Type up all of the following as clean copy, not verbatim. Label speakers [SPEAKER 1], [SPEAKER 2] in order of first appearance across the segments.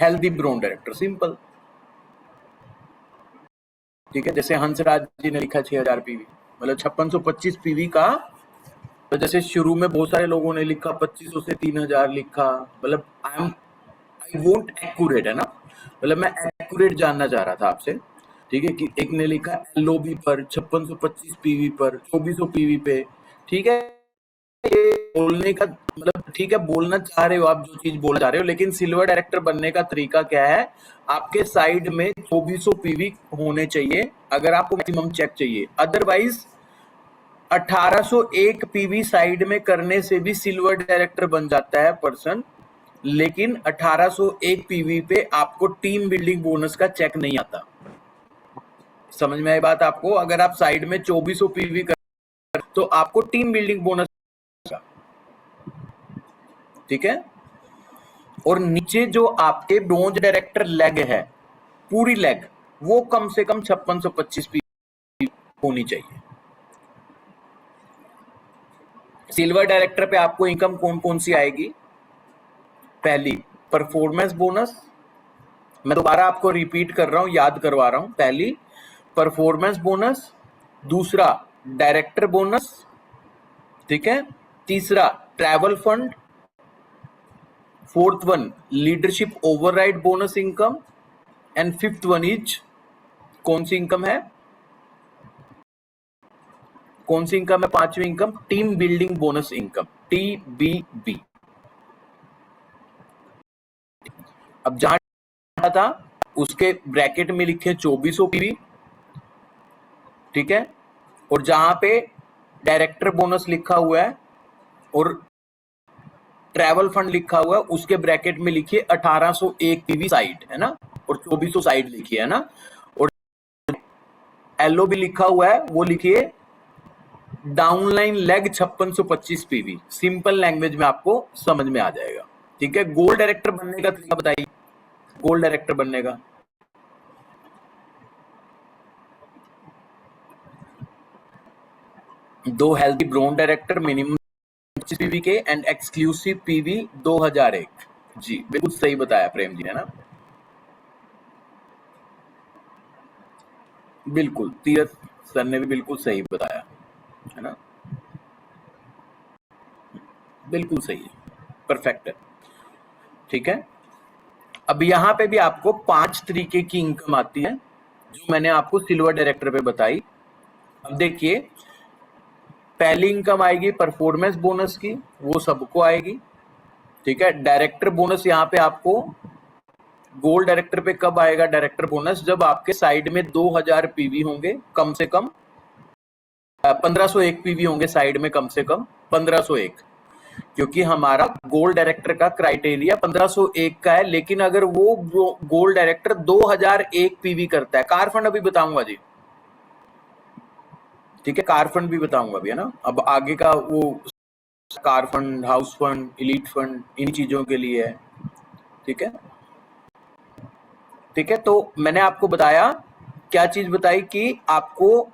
[SPEAKER 1] Healthy brown director, simple. ठीक है, जैसे हंसराज जी ने लिखा 6000 पीवी, मतलब 5625 पीवी का। तो जैसे शुरू में बहुत सारे लोगों ने लिखा 2500 से 3000 लिखा, मतलब आई वोंट एक्यूरेट, है ना, मतलब मैं एक्यूरेट जानना चाह रहा था आपसे। ठीक है, कि एक ने लिखा एलओबी पर 5625 पीवी पर 2400 पीवी पे। ठीक है, ये बोलने का मतलब, ठीक है, बोलना चाह रहे हो आप जो चीज बोलना चाह रहे हो, लेकिन सिल्वर डायरेक्टर बनने का तरीका क्या है? आपके साइड में 2400 पीवी होने चाहिए अगर आपको मैक्सिमम चेक चाहिए, अदरवाइज 1801 पीवी साइड में करने से भी सिल्वर डायरेक्टर बन जाता है पर्सन, लेकिन 1801 पीवी पे आपको टीम बिल्डिंग बोनस का चेक नहीं आता। समझ में आई बात आपको? अगर आप साइड में 2400 पीवी कर तो आपको टीम बिल्डिंग बोनस, ठीक है। और नीचे जो आपके ब्रोंज डायरेक्टर लेग है, पूरी लेग, वो कम से कम 5625 पीवी होनी चाहिए। सिल्वर डायरेक्टर पे आपको इनकम कौन कौन सी आएगी? पहली, परफॉर्मेंस बोनस। मैं दोबारा आपको रिपीट कर रहा हूं, याद करवा रहा हूं। पहली, परफॉर्मेंस बोनस। दूसरा, डायरेक्टर बोनस। ठीक है। तीसरा, travel fund. Fourth one, leadership override bonus income. And fifth one is, कौन सी इनकम है? कौन सी इनकम है? पांचवी income, team building bonus income, TBB। अब जहां था उसके ब्रैकेट में लिखे 2400 पीवी, ठीक है। और जहां पे डायरेक्टर बोनस लिखा हुआ है और ट्रैवल फंड लिखा हुआ है, उसके ब्रैकेट में लिखिए 1801 पीवी साइड, है ना, और 2400 साइड लिखिए, है ना। और एलओबी लिखा हुआ है, वो लिखिए downline leg 5625 PV. Simple language में आपको समझ में आ जाएगा। ठीक है। गोल्ड डायरेक्टर बनने का तरीका बताइए, गोल्ड डायरेक्टर बनने का। दो healthy brown director, minimum 25 PV के, एंड एक्सक्लूसिव पीवी 2001। जी बिल्कुल सही बताया प्रेम जी ने ना, बिल्कुल। तीरथ सर ने भी बिल्कुल सही बताया, है ना, बिल्कुल सही है, परफेक्ट है। ठीक है। अब यहां पे भी आपको 5 तरीके की इनकम आती है, जो मैंने आपको सिल्वर डायरेक्टर पे बताई। अब देखिए, पहली इनकम आएगी परफॉर्मेंस बोनस की, वो सबको आएगी। ठीक है। डायरेक्टर बोनस यहाँ पे आपको, गोल्ड डायरेक्टर पे कब आएगा डायरेक्टर बोनस? जब आपके साइड में 2000 पीवी होंगे कम से कम, 1501 पीवी होंगे साइड में कम से कम 1501, क्योंकि हमारा गोल्ड डायरेक्टर का क्राइटेरिया 1501 का है। लेकिन अगर वो गोल्ड डायरेक्टर 2001 पीवी करता है, कार फंड अभी बताऊंगा जी, ठीक है, कार फंड भी बताऊंगा अभी, है ना। अब आगे का वो car fund, house fund, elite fund, इन चीजों के लिए है। ठीक है। ठीक है, तो मैंने आपको बताया, क्या चीज बताई कि आपको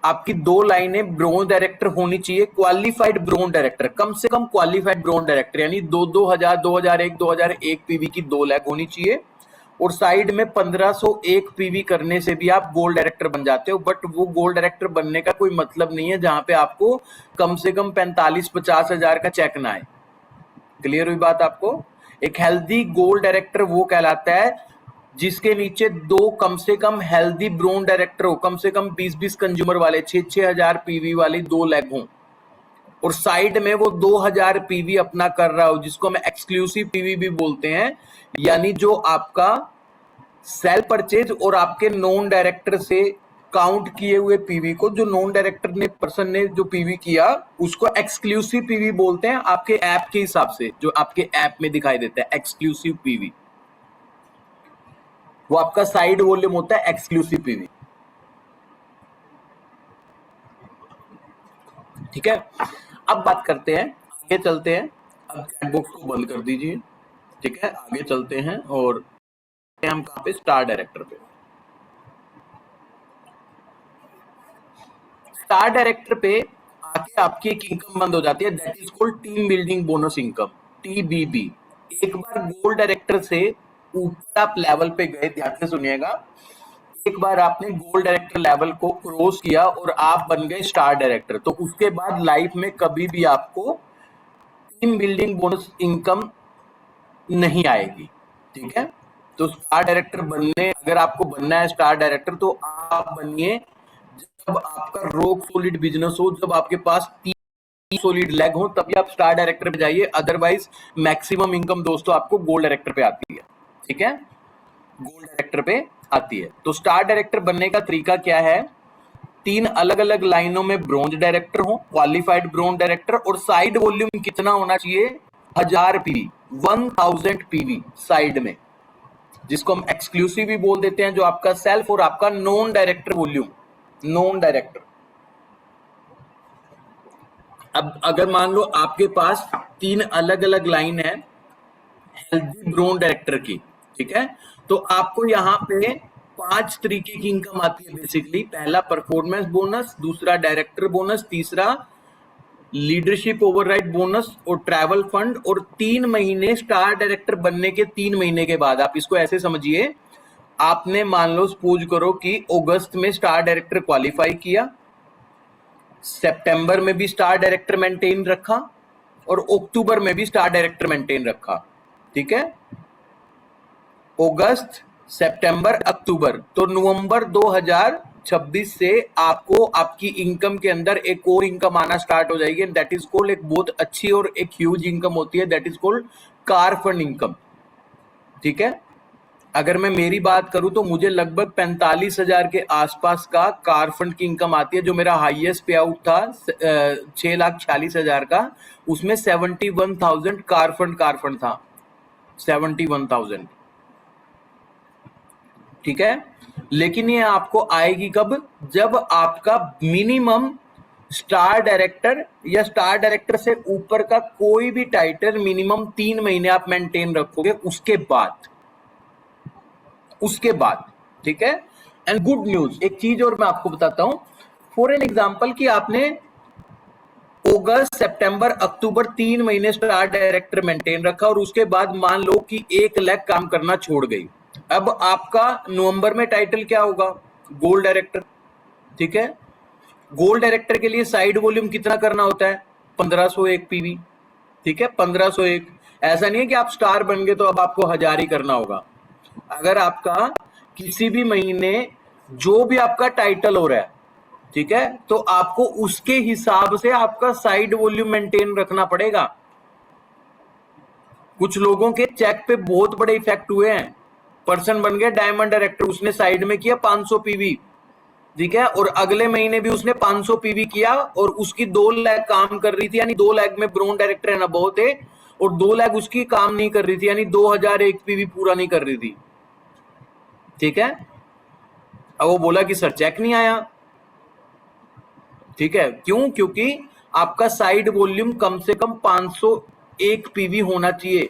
[SPEAKER 1] आपकी 2 लाइनें ब्रोंज डायरेक्टर होनी चाहिए, क्वालिफाइड ब्रोंज डायरेक्टर, कम से कम क्वालिफाइड ब्रोंज डायरेक्टर, यानी 2000, 2001 पीवी की 2 लाख होनी चाहिए। और साइड में 1501 पीवी करने से भी आप गोल्ड डायरेक्टर बन जाते हो। बट वो गोल्ड डायरेक्टर बनने का कोई मतलब नहीं है जहां पे आपको कम से कम 45-50 हजार का चेक ना आए। क्लियर हुई बात आपको? एक हेल्दी गोल्ड डायरेक्टर वो कहलाता है जिसके नीचे 2 कम से कम हेल्दी ब्रोन डायरेक्टर हो, कम से कम 20-20 कंज्यूमर वाले, 6-6 हजार पीवी वाली 2 लेग हो, और साइड में वो 2000 पीवी अपना कर रहा हो, जिसको हम एक्सक्लूसिव पीवी भी बोलते हैं। यानी जो आपका सेल परचेज और आपके नॉन डायरेक्टर से काउंट किए हुए पीवी को, जो नॉन डायरेक्टर ने पर्सन ने जो पीवी किया, उसको एक्सक्लूसिव पीवी बोलते हैं। आपके ऐप के हिसाब से जो आपके ऐप में दिखाई देता है एक्सक्लूसिव पीवी, वो आपका साइड वॉल्यूम होता है एक्सक्लूसिव पीवी। ठीक है। अब बात करते हैं, आगे चलते हैं। अब चैट बॉक्स को बंद कर दीजिए। ठीक है, आगे चलते हैं और हम कहां पे? स्टार डायरेक्टर पे। स्टार डायरेक्टर पे आके आपकी एक इनकम बंद हो जाती है, that is called team building bonus income, TBB। एक बार गोल्ड डायरेक्टर से ऊपर आप लेवल पे गए, ध्यान से सुनिएगा, एक बार आपने गोल्ड डायरेक्टर लेवल को क्रॉस किया और आप बन गए स्टार डायरेक्टर, तो उसके बाद लाइफ में कभी भी आपको टीम बिल्डिंग बोनस इनकम नहीं आएगी। ठीक है, तो स्टार डायरेक्टर बनने, अगर आपको बनना है स्टार डायरेक्टर, तो आप बनिए जब आपका रॉक सॉलिड बिजनेस हो, जब आपके पास 3 सॉलिड लेग हो, तभी आप स्टार डायरेक्टर पे जाइए। अदरवाइज मैक्सिमम इनकम दोस्तों आपको गोल्ड डायरेक्टर पे आती है। ठीक है, गोल्ड डायरेक्टर पे आती है। तो स्टार डायरेक्टर बनने का तरीका क्या है? 3 अलग अलग लाइनों में ब्रोंज डायरेक्टर हो, क्वालिफाइड ब्रोंज डायरेक्टर, और साइड वॉल्यूम कितना होना चाहिए? 1000 पीवी, 1000 पीवी साइड में, जिसको हम एक्सक्लूसिव भी बोल देते हैं, जो आपका सेल्फ और आपका non director volume, non director. अब अगर मान लो आपके पास 3 अलग अलग लाइन है हेल्दी ब्रोन डायरेक्टर की, ठीक है, तो आपको यहाँ पे 5 तरीके की इनकम आती है बेसिकली। पहला परफॉर्मेंस बोनस, दूसरा डायरेक्टर बोनस, तीसरा लीडरशिप ओवरराइड बोनस और ट्रैवल फंड, और 3 महीने स्टार डायरेक्टर बनने के 3 महीने के बाद, आप इसको ऐसे समझिए, आपने मान लो सपोज करो कि अगस्त में स्टार डायरेक्टर क्वालिफाई किया, सितंबर में भी स्टार डायरेक्टर मेंटेन रखा, और अक्टूबर में भी स्टार डायरेक्टर मेंटेन रखा। ठीक है, अगस्त, सितंबर, अक्टूबर, तो नवंबर 2026 से आपको आपकी इनकम के अंदर एक और इनकम आना स्टार्ट हो जाएगी, एंड दैट इज कॉल्ड, एक बहुत अच्छी और एक ह्यूज इनकम होती है, that is called car fund income. ठीक है, अगर मैं मेरी बात करूं तो मुझे लगभग 45,000 के आसपास का कार फंड की इनकम आती है। जो मेरा हाईएस्ट पे आउट था 6,46,000 का, उसमें 71,000 कार फंड था, 71,000। ठीक है, लेकिन ये आपको आएगी कब? जब आपका मिनिमम स्टार डायरेक्टर या स्टार डायरेक्टर से ऊपर का कोई भी टाइटल मिनिमम 3 महीने आप मेंटेन रखोगे, उसके बाद। ठीक है, एंड गुड न्यूज, एक चीज और मैं आपको बताता हूं, फॉर एन एग्जांपल कि आपने अगस्त, सितंबर, अक्टूबर 3 महीने स्टार डायरेक्टर मेंटेन रखा, और उसके बाद मान लो कि 1 लाख काम करना छोड़ गई। अब आपका नवंबर में टाइटल क्या होगा? Gold director. ठीक है, गोल्ड डायरेक्टर के लिए साइड वॉल्यूम कितना करना होता है? 1501 पीवी। ठीक है, 1501। ऐसा नहीं है कि आप स्टार बन गए तो अब आपको 1000 ही करना होगा। अगर आपका किसी भी महीने जो भी आपका टाइटल हो रहा है, ठीक है, तो आपको उसके हिसाब से आपका साइड वॉल्यूम मेंटेन रखना पड़ेगा। कुछ लोगों के चेक पे बहुत बड़े इफेक्ट हुए हैं। पर्सन बन गया डायमंड डायरेक्टर, उसने साइड में किया 500 पीवी, ठीक है, और अगले महीने भी उसने 500 पीवी किया, और उसकी 2 लाख काम कर रही थी, यानी 2 लाख में ब्रोन डायरेक्टर है ना बहुत है, और 2 लाख उसकी काम नहीं कर रही थी, यानी 2001 पीवी पूरा नहीं कर रही थी। ठीक है, अब वो बोला कि सर चेक नहीं आया। ठीक है, क्यों? क्योंकि आपका साइड वॉल्यूम कम से कम 501 पीवी होना चाहिए,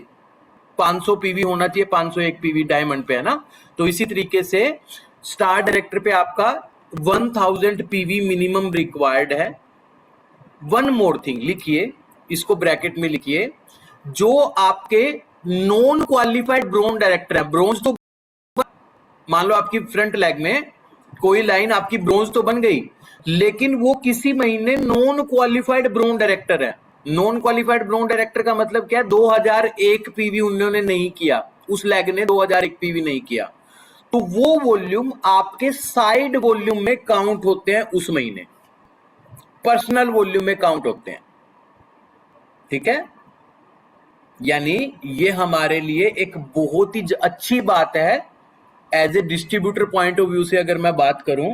[SPEAKER 1] 500 पीवी होना चाहिए, 501 पीवी डायमंड पे, है ना। तो इसी तरीके से स्टार डायरेक्टर पे आपका 1000 पीवी मिनिमम रिक्वायर्ड है। वन मोर थिंग लिखिए, इसको ब्रैकेट में लिखिए, जो आपके नॉन क्वालिफाइड ब्रोंज डायरेक्टर है, ब्रोंज तो मान लो आपकी फ्रंट लेग में कोई लाइन आपकी ब्रोंज तो बन गई, लेकिन वो किसी महीने नॉन क्वालिफाइड ब्रोंज डायरेक्टर है। नॉन क्वालिफाइड ब्रोंज डायरेक्टर का मतलब क्या है? 2001 पीवी उन्होंने नहीं किया, उस लेग ने 2001 पीवी नहीं किया, तो वो वॉल्यूम आपके साइड वॉल्यूम में काउंट होते हैं, उस महीने पर्सनल वॉल्यूम में काउंट होते हैं। ठीक है, यानी ये हमारे लिए एक बहुत ही अच्छी बात है as a distributor point of view से। अगर मैं बात करूं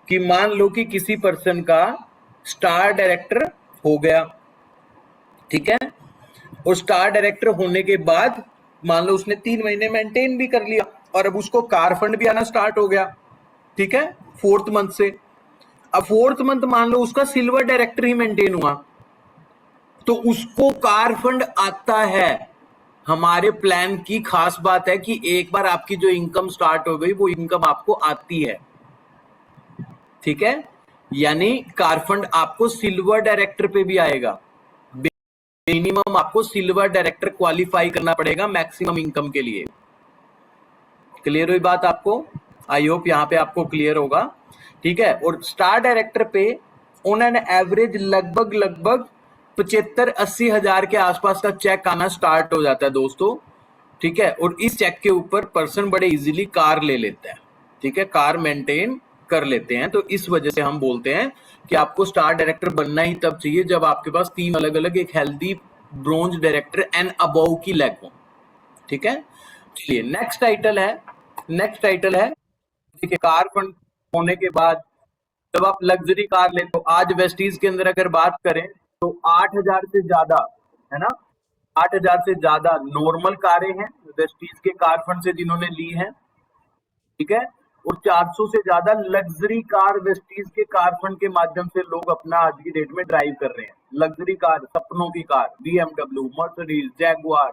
[SPEAKER 1] कि मान लो कि किसी पर्सन का स्टार डायरेक्टर हो गया, ठीक है, और स्टार डायरेक्टर होने के बाद मान लो उसने 3 महीने मेंटेन भी कर लिया, और अब उसको कार फंड भी आना स्टार्ट हो गया। ठीक है, 4th मंथ से। अब 4th मंथ मान लो उसका सिल्वर डायरेक्टर ही मेंटेन हुआ, तो उसको कार फंड आता है। हमारे प्लान की खास बात है कि एक बार आपकी जो इनकम स्टार्ट हो गई, वो इनकम आपको आती है। ठीक है, यानी कार फंड आपको सिल्वर डायरेक्टर पे भी आएगा। मिनिमम आपको सिल्वर डायरेक्टर क्वालिफाई करना पड़ेगा मैक्सिमम इनकम के लिए। क्लियर हुई बात आपको? आई होप यहाँ पे आपको क्लियर होगा, ठीक है। और स्टार डायरेक्टर पे ऑन एन एवरेज लगभग 75-80 हजार के आसपास का चेक आना स्टार्ट हो जाता है दोस्तों, ठीक है। और इस चेक के ऊपर पर्सन बड़े इजीली कार ले लेता है, ठीक है, कार मेंटेन कर लेते हैं। तो इस वजह से हम बोलते हैं कि आपको स्टार डायरेक्टर बनना ही तब चाहिए जब आपके पास 3 अलग अलग एक healthy bronze director and above की लेग हो, ठीक है। चलिए नेक्स्ट टाइटल है देखिए, कार फंड होने के बाद जब आप लग्जरी कार लेते हो, आज वेस्टीज के अंदर अगर बात करें तो 8,000 से ज्यादा, है ना, 8,000 से ज्यादा नॉर्मल कारें हैं वेस्टीज के कार फंड से जिन्होंने ली हैं, ठीक है। और 400 से ज्यादा लग्जरी कार वेस्टीज के कार फंड के माध्यम से लोग अपना आज की डेट में ड्राइव कर रहे हैं। लग्जरी कार, सपनों की car, BMW, Mercedes, Jaguar,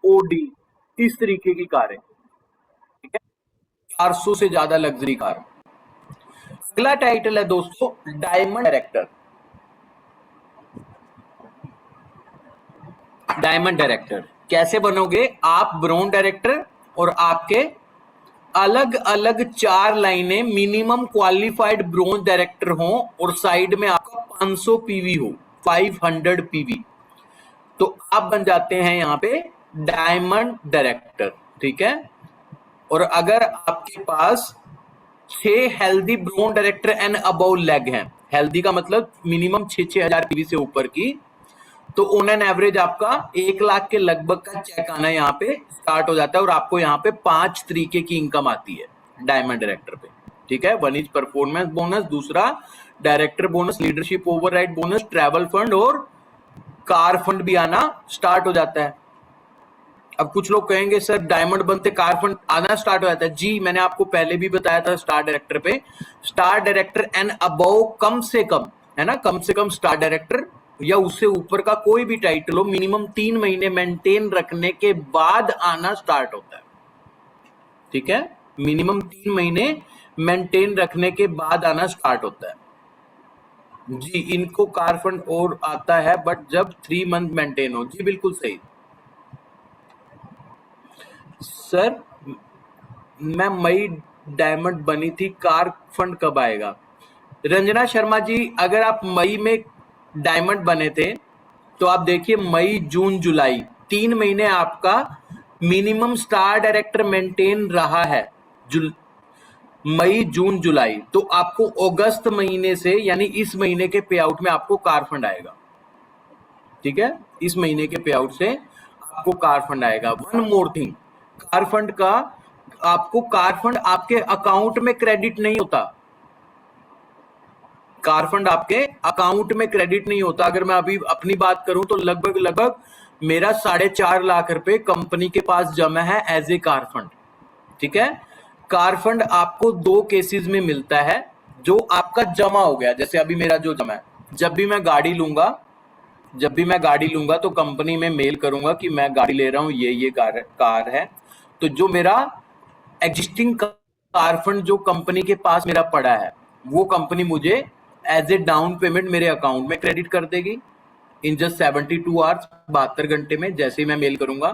[SPEAKER 1] Audi, इस तरीके की कारें, ठीक है, 400 से ज्यादा लग्जरी कार। अगला टाइटल है दोस्तों डायमंड डायरेक्टर। डायमंड डायरेक्टर कैसे बनोगे आप? ब्रोंज डायरेक्टर और आपके अलग अलग 4 लाइनें मिनिमम क्वालिफाइड ब्रोंज डायरेक्टर हो और साइड में आपका 500 पीवी हो, 500 पीवी, तो आप बन जाते हैं यहां पे डायमंड डायरेक्टर, ठीक है। और अगर आपके पास 6 healthy bronze director and above leg हैं, हेल्दी का मतलब मिनिमम 6-6 हजार पीवी से ऊपर की, तो ऑन एन एवरेज आपका 1 लाख के लगभग का चेक आना यहाँ पे स्टार्ट हो जाता है और आपको यहाँ पे 5 तरीके की इनकम आती है डायमंड डायरेक्टर पे, ठीक है। वन इज परफॉर्मेंस बोनस, दूसरा director bonus, leadership override bonus, travel fund और कार फंड भी आना स्टार्ट हो जाता है। अब कुछ लोग कहेंगे सर डायमंड बनते कार फंड आना स्टार्ट हो जाता है। जी, मैंने आपको पहले भी बताया था स्टार डायरेक्टर पे, स्टार डायरेक्टर एंड अबव कम से कम, है ना, कम से कम स्टार डायरेक्टर या उससे ऊपर का कोई भी टाइटल हो, मिनिमम 3 महीने मेंटेन रखने के बाद आना स्टार्ट होता है, ठीक है। मिनिमम 3 महीने मेंटेन रखने के बाद आना स्टार्ट होता है। जी, इनको कार फंड और आता है बट जब 3 मंथ मेंटेन हो। जी बिल्कुल सही सर, मैं मई डायमंड बनी थी, कार फंड कब आएगा? रंजना शर्मा जी, अगर आप मई में डायमंड बने थे तो आप देखिए मई जून जुलाई 3 महीने आपका मिनिमम स्टार डायरेक्टर मेंटेन रहा है, मई जून जुलाई, तो आपको अगस्त महीने से यानी इस महीने के पे आउट में आपको कार फंड आएगा, ठीक है। इस महीने के पे आउट से आपको कार फंड आएगा। One more thing, car fund का आपको कार फंड आपके अकाउंट में क्रेडिट नहीं होता, कार फंड आपके अकाउंट में क्रेडिट नहीं होता। अगर मैं अभी अपनी बात करूं तो लगभग मेरा 4.5 लाख रुपए कंपनी के पास जमा है एज ए कार फंड, ठीक है। कार फंड आपको 2 केसेस में मिलता है, जो आपका जमा हो गया, जैसे अभी मेरा जो जमा है, जब भी मैं गाड़ी लूंगा तो कंपनी में मेल करूंगा कि मैं गाड़ी ले रहा हूं, ये कार है, तो जो मेरा एग्जिस्टिंग कार फंड जो कंपनी के पास मेरा पड़ा है, वो कंपनी मुझे एज ए डाउन पेमेंट मेरे अकाउंट में क्रेडिट कर देगी इन जस्ट 72 आवर्स, 72 घंटे में, जैसे ही मैं मेल करूंगा।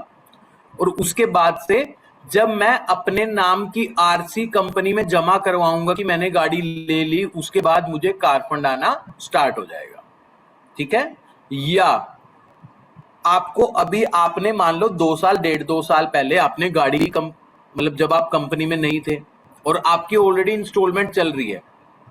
[SPEAKER 1] और उसके बाद से जब मैं अपने नाम की आरसी कंपनी में जमा करवाऊंगा कि मैंने गाड़ी ले ली, उसके बाद मुझे कार फंड आना स्टार्ट हो जाएगा, ठीक है। या आपको अभी आपने मान लो 2 साल 1.5-2 साल पहले आपने गाड़ी की मतलब जब आप कंपनी में नहीं थे और आपकी ऑलरेडी इंस्टॉलमेंट चल रही है,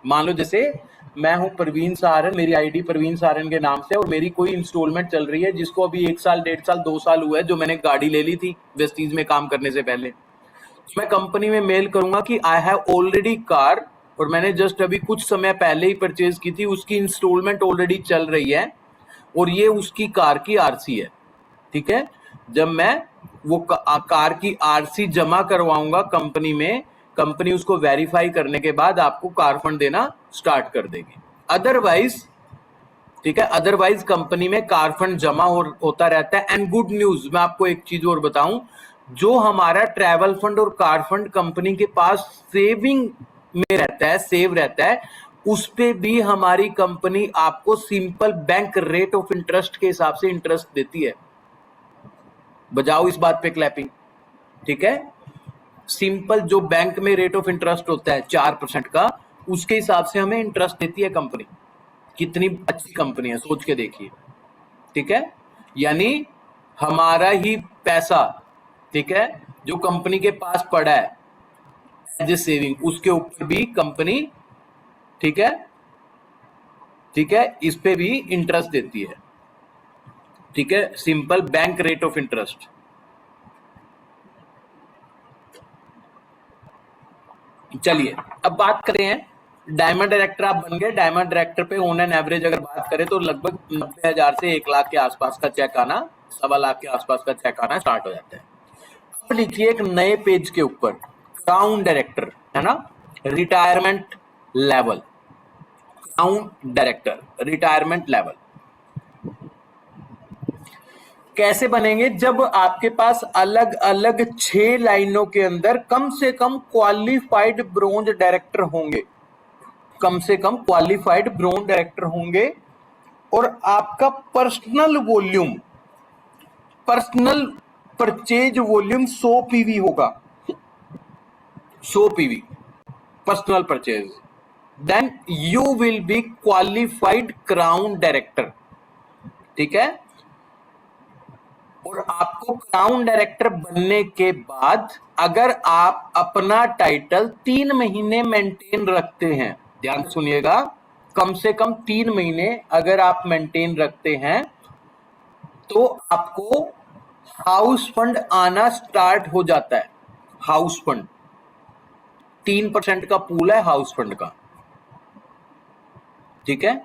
[SPEAKER 1] मान लो जैसे मैं हूं प्रवीण सारन, मेरी आईडी प्रवीण सारन के नाम से, और मेरी कोई इंस्टॉलमेंट चल रही है जिसको अभी 1 साल 1.5 साल 2 साल हुआ है, जो मैंने गाड़ी ले ली थी वेस्टीज में काम करने से पहले, तो मैं कंपनी में मेल करूंगा कि आई हैव ऑलरेडी कार और मैंने जस्ट अभी कुछ समय पहले ही परचेज की थी, उसकी इंस्टॉलमेंट ऑलरेडी चल रही है और ये उसकी कार की आरसी है, ठीक है। जब मैं वो कार की आरसी जमा करवाऊंगा कंपनी में, कंपनी उसको वेरीफाई करने के बाद आपको कार फंड देना स्टार्ट कर देगी। अदरवाइज, ठीक है, अदरवाइज कंपनी में कार फंड जमा होता रहता है। एंड गुड न्यूज, मैं आपको एक चीज और बताऊं, जो हमारा ट्रैवल फंड और कार फंड कंपनी के पास सेविंग में रहता है, सेव रहता है, उस पे भी हमारी कंपनी आपको simple bank rate of interest के हिसाब से इंटरेस्ट देती है। बजाओ इस बात पे क्लैपिंग, ठीक है। सिंपल जो बैंक में रेट ऑफ इंटरेस्ट होता है 4% का, उसके हिसाब से हमें इंटरेस्ट देती है कंपनी। कितनी अच्छी कंपनी है, सोच के देखिए। ठीक है, यानी हमारा ही पैसा, ठीक है, जो कंपनी के पास पड़ा है एज ए सेविंग, उसके ऊपर भी कंपनी, ठीक है, ठीक है, इस पे भी इंटरेस्ट देती है। ठीक है, simple bank rate of interest. चलिए अब बात करते हैं डायमंड डायरेक्टर। आप बन गए डायमंड डायरेक्टर पे ऑन एन एवरेज अगर बात करें तो लगभग 90,000 से 1 लाख के आसपास का चेक आना, 1.25 लाख के आसपास का चेक आना स्टार्ट हो जाता है। अब लिखिए एक नए पेज के ऊपर क्राउन डायरेक्टर, है ना, retirement level, crown director retirement level कैसे बनेंगे? जब आपके पास अलग अलग 6 लाइनों के अंदर कम से कम क्वालिफाइड ब्रोंज डायरेक्टर होंगे, कम से कम क्वालिफाइड ब्रोंज डायरेक्टर होंगे, और आपका personal volume, personal purchase volume 100 PV होगा, 100 PV personal purchase, then you will be qualified crown director. ठीक है, और आपको क्राउन डायरेक्टर बनने के बाद अगर आप अपना टाइटल 3 महीने मेंटेन रखते हैं, ध्यान सुनिएगा, कम से कम 3 महीने अगर आप मेंटेन रखते हैं तो आपको हाउस फंड आना स्टार्ट हो जाता है। हाउस फंड 3% का पूल है हाउस फंड का। ठीक है,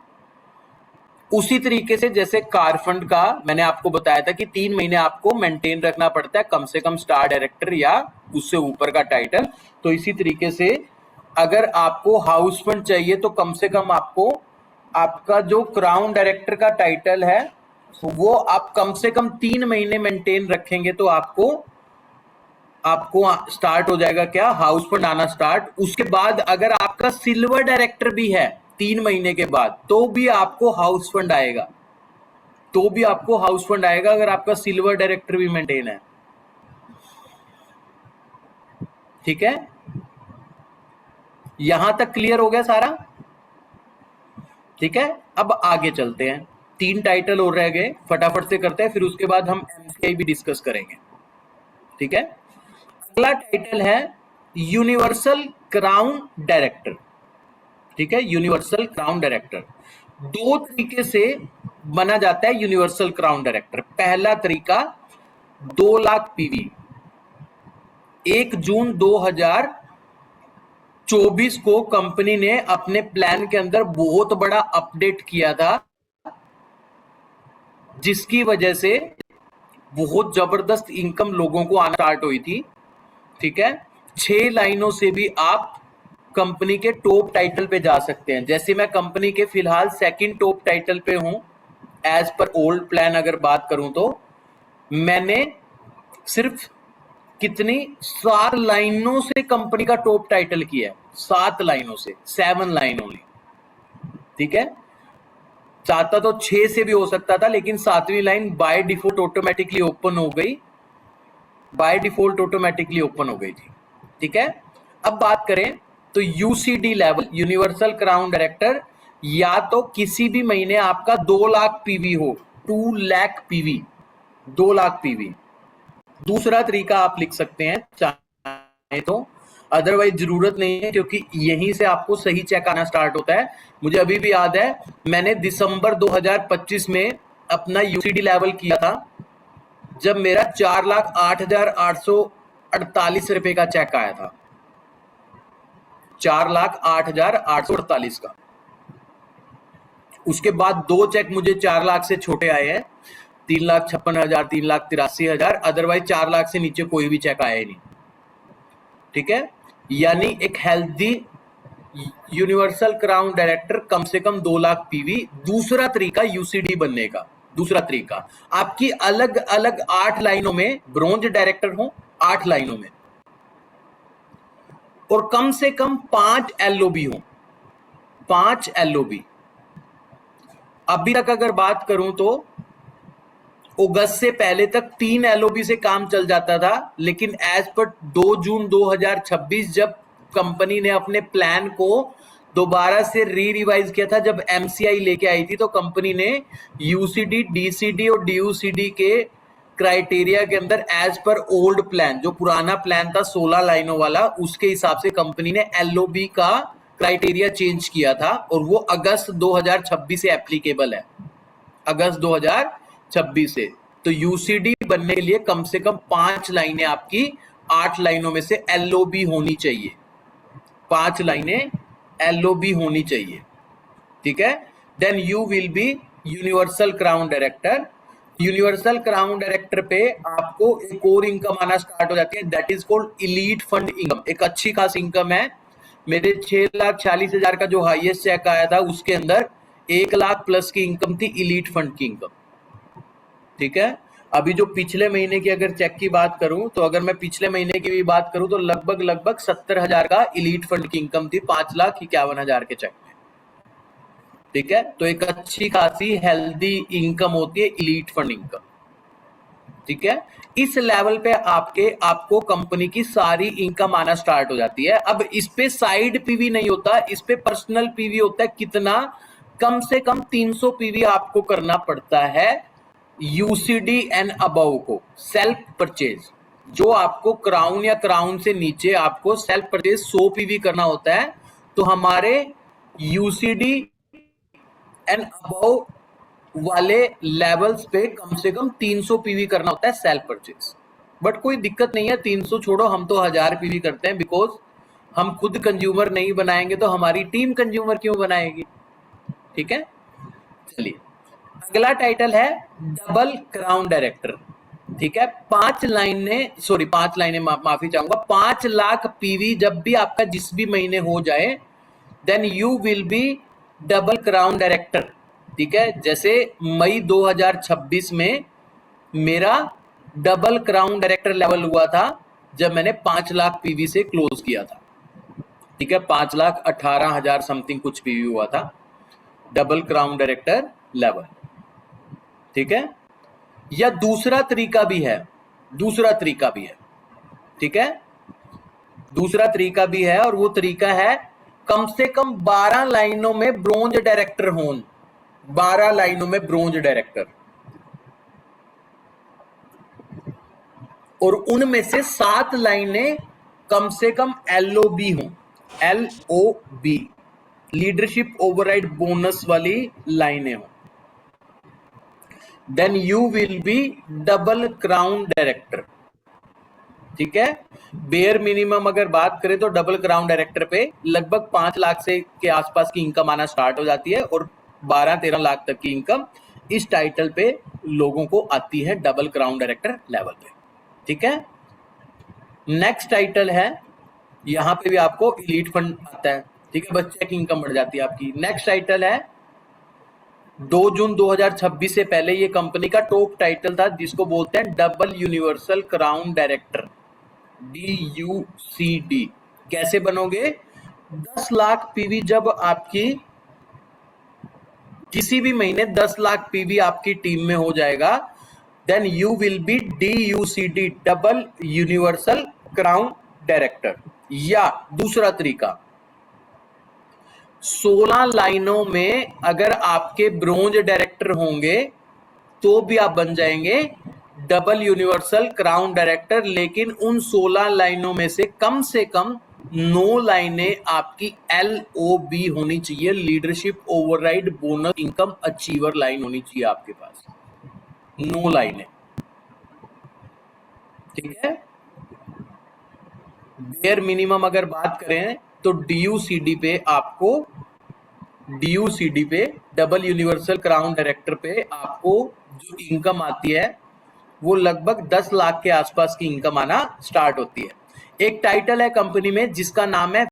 [SPEAKER 1] उसी तरीके से जैसे कार फंड का मैंने आपको बताया था कि 3 महीने आपको मेंटेन रखना पड़ता है कम से कम स्टार डायरेक्टर या उससे ऊपर का टाइटल, तो इसी तरीके से अगर आपको हाउस फंड चाहिए तो कम से कम आपको आपका जो क्राउन डायरेक्टर का टाइटल है वो आप कम से कम 3 महीने मेंटेन रखेंगे तो आपको स्टार्ट हो जाएगा क्या, हाउस फंड आना स्टार्ट। उसके बाद अगर आपका सिल्वर डायरेक्टर भी है 3 महीने के बाद तो भी आपको हाउस फंड आएगा, तो भी आपको हाउस फंड आएगा अगर आपका सिल्वर डायरेक्टर भी मेंटेन है। ठीक है, यहां तक क्लियर हो गया सारा? ठीक है, अब आगे चलते हैं, 3 टाइटल और रह गए, फटाफट से करते हैं, फिर उसके बाद हम एमसीआई भी डिस्कस करेंगे। ठीक है, अगला टाइटल है यूनिवर्सल क्राउन डायरेक्टर। ठीक है, यूनिवर्सल क्राउन डायरेक्टर 2 तरीके से बना जाता है यूनिवर्सल क्राउन डायरेक्टर। पहला तरीका 2 लाख पीवी, 1 जून 2024 को कंपनी ने अपने प्लान के अंदर बहुत बड़ा अपडेट किया था, जिसकी वजह से बहुत जबरदस्त इनकम लोगों को आना स्टार्ट हुई थी। ठीक है, 6 लाइनों से भी आप कंपनी के टॉप टाइटल पे जा सकते हैं। जैसे मैं कंपनी के फिलहाल 2nd टॉप टाइटल पे हूं एज पर ओल्ड प्लान अगर बात करूं तो मैंने सिर्फ कितनी 7 लाइनों से कंपनी का टॉप टाइटल किया है, 7 लाइनों से, 7 लाइन ओनली। ठीक है, चाहता तो 6 से भी हो सकता था लेकिन 7वीं line by default automatically open हो गई, बाय डिफॉल्ट ऑटोमेटिकली ओपन हो गई थी। ठीक है, अब बात करें तो UCD level, universal crown director, या तो किसी भी महीने आपका 2 लाख पीवी हो, 2 लाख पीवी, 2 लाख पीवी। दूसरा तरीका आप लिख सकते हैं चाहे तो, अदरवाइज जरूरत नहीं है क्योंकि यहीं से आपको सही चेक आना स्टार्ट होता है। मुझे अभी भी याद है मैंने दिसंबर 2025 में अपना यूसीडी लेवल किया था जब मेरा 4,08,848 रुपए का चेक आया था, 4,08,848 का। उसके बाद 2 चेक मुझे 4 लाख से छोटे आए हैं, 3,56,000, 3,83,000, अदरवाइज 4 लाख से नीचे कोई भी चेक आया ही नहीं। ठीक है, यानी एक हेल्दी यूनिवर्सल क्राउन डायरेक्टर कम से कम 2 लाख पीवी। दूसरा तरीका यूसीडी बनने का, दूसरा तरीका आपकी अलग अलग 8 लाइनों में ब्रोंज डायरेक्टर हो, 8 लाइनों में, और कम से कम 5 एलओबी हो, 5 एलओबी। अभी तक अगर बात करूं तो अगस्त से पहले तक 3 एलओबी से काम चल जाता था, लेकिन एज पर 2 जून 2026 जब कंपनी ने अपने प्लान को दोबारा से रिवाइज किया था, जब एमसीआई लेके आई थी, तो कंपनी ने यूसीडी, डीसीडी और डीयूसीडी के क्राइटेरिया के अंदर एज पर ओल्ड प्लान, जो पुराना प्लान था 16 लाइनों वाला, उसके हिसाब से कंपनी ने एलओबी का क्राइटेरिया चेंज किया था और वो अगस्त 2026 से एप्लीकेबल है, अगस्त 2026 से। तो यूसीडी बनने के लिए कम से कम 5 लाइनें आपकी 8 लाइनों में से एलओबी होनी चाहिए, 5 लाइनें एलओबी होनी चाहिए, ठीक है। Then you will be universal crown director. Universal crown director पे आपको एक और इनकम आना स्टार्ट हो जाती है, that is called elite fund income. एक अच्छी खास इनकम है। मेरे 6,40,000 का जो हाईएस्ट चेक आया था, उसके अंदर 1 लाख प्लस की इनकम थी, इलीट फंड की इनकम, ठीक है। अभी जो पिछले महीने की अगर चेक की बात करूं, तो अगर मैं पिछले महीने की भी बात करूं तो लगभग 70,000 का इलीट फंड की इनकम थी 5,51,000 के चेक में, ठीक है। तो एक अच्छी खासी हेल्दी इनकम होती है इलीट फंड इनकम, ठीक है। इस लेवल पे आपको कंपनी की सारी इनकम आना स्टार्ट हो जाती है। अब इस पे साइड पीवी नहीं होता, इस पे पर्सनल पीवी होता है। कितना? कम से कम 300 पीवी आपको करना पड़ता है यूसीडी एंड अबव को, सेल्फ परचेज। जो आपको क्राउन या क्राउन से नीचे आपको सेल्फ परचेज 100 पीवी करना होता है, तो हमारे यूसीडी एंड अबव वाले लेवल्स पे कम से कम 300 पीवी करना होता है सेल्फ परचेज। बट कोई दिक्कत नहीं है, 300 छोड़ो, हम तो 1000 पीवी करते हैं, बिकॉज हम खुद कंज्यूमर नहीं बनाएंगे तो हमारी टीम कंज्यूमर क्यों बनाएगी, ठीक है। चलिए, अगला टाइटल है डबल क्राउन डायरेक्टर, ठीक है। 5 लाइनें माफी चाहूंगा, 5 लाख पीवी जब भी आपका जिस भी महीने हो जाए, then you will be double crown director, ठीक है। जैसे मई 2026 में मेरा डबल क्राउन डायरेक्टर लेवल हुआ था जब मैंने 5 लाख पीवी से क्लोज किया था, ठीक है। 5,18,000 समथिंग कुछ पीवी हुआ था, डबल क्राउन डायरेक्टर लेवल, ठीक है। या दूसरा तरीका भी है, ठीक है। दूसरा तरीका भी है, और वो तरीका है कम से कम 12 लाइनों में ब्रोंज डायरेक्टर हों, 12 लाइनों में ब्रोंज डायरेक्टर, और उनमें से 7 लाइनें कम से कम एलओबी हों, एलओबी, लीडरशिप ओवरराइड बोनस वाली लाइनें हों। Then you will be double crown director, ठीक है। बेयर मिनिमम अगर बात करें तो डबल क्राउन डायरेक्टर पे लगभग 5 लाख से के आसपास की इनकम आना स्टार्ट हो जाती है, और 12-13 लाख तक की इनकम इस टाइटल पे लोगों को आती है डबल क्राउन डायरेक्टर लेवल पे, ठीक है। नेक्स्ट टाइटल है, यहां पे भी आपको इलीट फंड आता है, ठीक है, बच्चे की इनकम बढ़ जाती है आपकी। नेक्स्ट टाइटल है 2 जून 2026 से पहले ये कंपनी का टॉप टाइटल था, जिसको बोलते हैं double universal crown director, DUCD। कैसे बनोगे? 10 लाख पीवी जब आपकी किसी भी महीने 10 लाख पीवी आपकी टीम में हो जाएगा, then you will be DUCD, double universal crown director. या दूसरा तरीका, 16 लाइनों में अगर आपके ब्रोंज डायरेक्टर होंगे तो भी आप बन जाएंगे डबल यूनिवर्सल क्राउन डायरेक्टर, लेकिन उन 16 लाइनों में से कम 9 लाइनें आपकी LOB होनी चाहिए, leadership override bonus income achiever line होनी चाहिए आपके पास, 9 लाइनें, ठीक है। बेयर मिनिमम अगर बात करें तो DUCD पे डबल यूनिवर्सल क्राउन डायरेक्टर पे आपको जो इनकम आती है वो लगभग 10 लाख के आसपास की इनकम आना स्टार्ट होती है। एक टाइटल है कंपनी में जिसका नाम है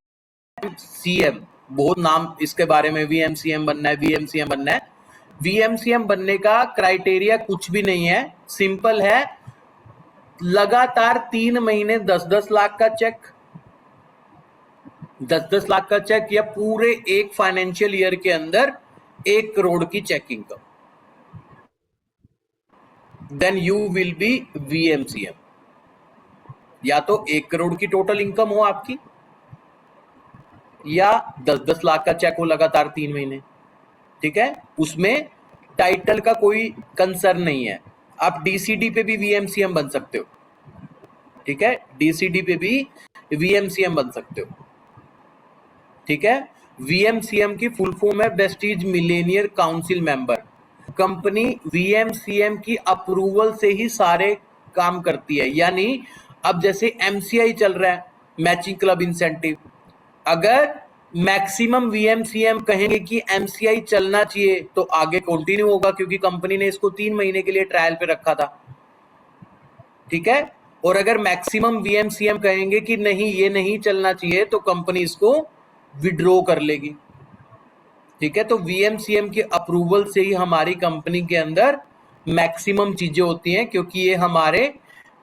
[SPEAKER 1] VMCM, बहुत नाम इसके बारे में, VMCM बनना है, VMCM बनना है। VMCM बनने का क्राइटेरिया कुछ भी नहीं है, सिंपल है, लगातार 3 महीने 10-10 लाख का चेक, 10-10 लाख का चेक, या पूरे एक फाइनेंशियल ईयर के अंदर 1 करोड़ की check income, then you will be VMCM. या तो 1 करोड़ की टोटल इनकम हो आपकी, या 10-10 लाख का चेक हो लगातार 3 महीने, ठीक है, उसमें टाइटल का कोई कंसर्न नहीं है। आप डीसीडी पे भी वीएमसीएम बन सकते हो, ठीक है, डीसीडी पे भी वीएमसीएम बन सकते हो, ठीक है। वीएमसीएम की फुल फॉर्म है Vestige millionaire council member. Company VMCM की अप्रूवल से ही सारे काम करती है। यानी अब जैसे एमसीआई चल रहा है, मैचिंग क्लब इंसेंटिव, अगर मैक्सिमम वीएमसीएम कहेंगे कि एमसीआई चलना चाहिए तो आगे कंटिन्यू होगा, क्योंकि कंपनी ने इसको 3 महीने के लिए ट्रायल पे रखा था, ठीक है। और अगर मैक्सिमम वीएमसीएम कहेंगे कि नहीं ये नहीं चलना चाहिए तो कंपनी इसको विड्रॉ कर लेगी, ठीक है। तो वीएमसीएम की अप्रूवल से ही हमारी कंपनी के अंदर मैक्सिमम चीजें होती हैं, क्योंकि ये हमारे